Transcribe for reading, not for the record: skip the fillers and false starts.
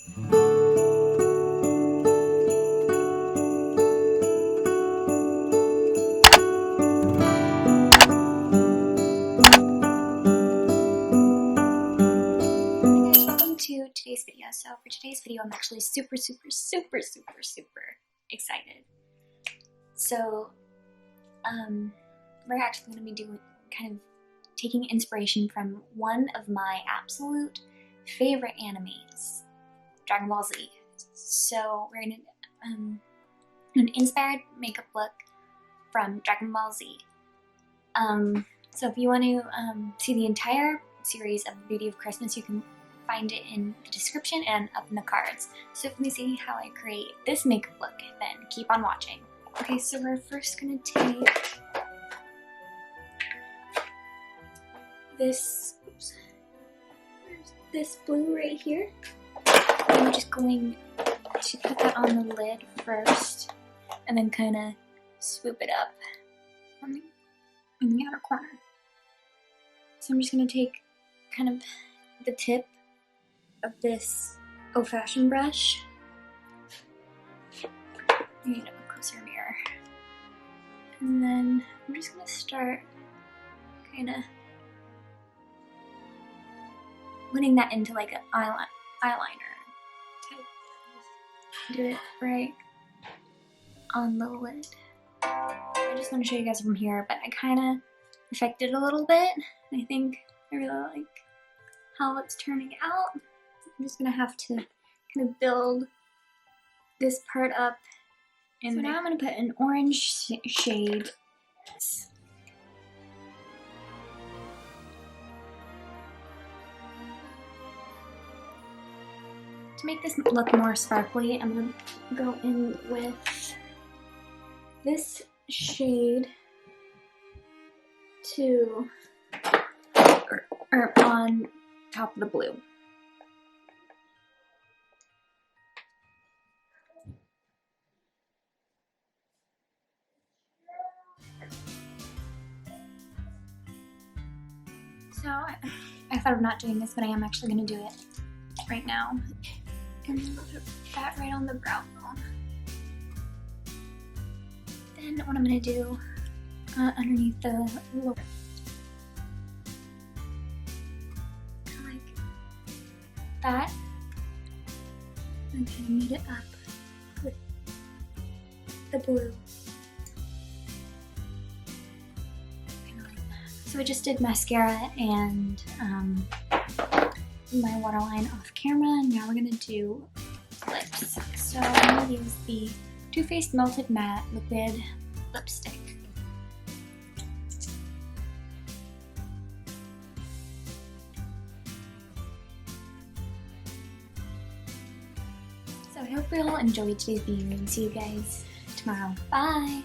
To today's video. So for today's video, I'm actually super excited. So we're actually going to be doing kind of taking inspiration from one of my absolute favorite animes, Dragon Ball Z. So we're going to an inspired makeup look from Dragon Ball Z. So if you want to see the entire series of Beauty of Christmas, you can find it in the description and up in the cards. So if you want to see how I create this makeup look, then keep on watching. Okay, so we're first gonna take this blue right here. And we're just going to put that on the lid first, and then kind of swoop it up in the outer corner. So I'm just gonna take kind of the tip of this old-fashioned brush. I need a closer mirror. And then I'm just gonna start kind of putting that into like an eyeliner type. Do it right on the lid. I just want to show you guys from here, but I kind of perfected it a little bit. I think I really like how it's turning out. I'm just gonna have to kind of build this part up. And so now I'm gonna put an orange shade. To make this look more sparkly, I'm gonna go in with this shade or on top of the blue. So I thought of not doing this, but I am actually going to do it right now. And put that right on the brow bone. Then what I'm going to do underneath the lower, like that, and kind of meet it up with the blue. So I just did mascara and my waterline off camera, and now we're gonna do lips. So I'm gonna use the Too Faced Melted Matte Liquid Lipstick. So I hope you all enjoyed today's video and see you guys tomorrow. Bye!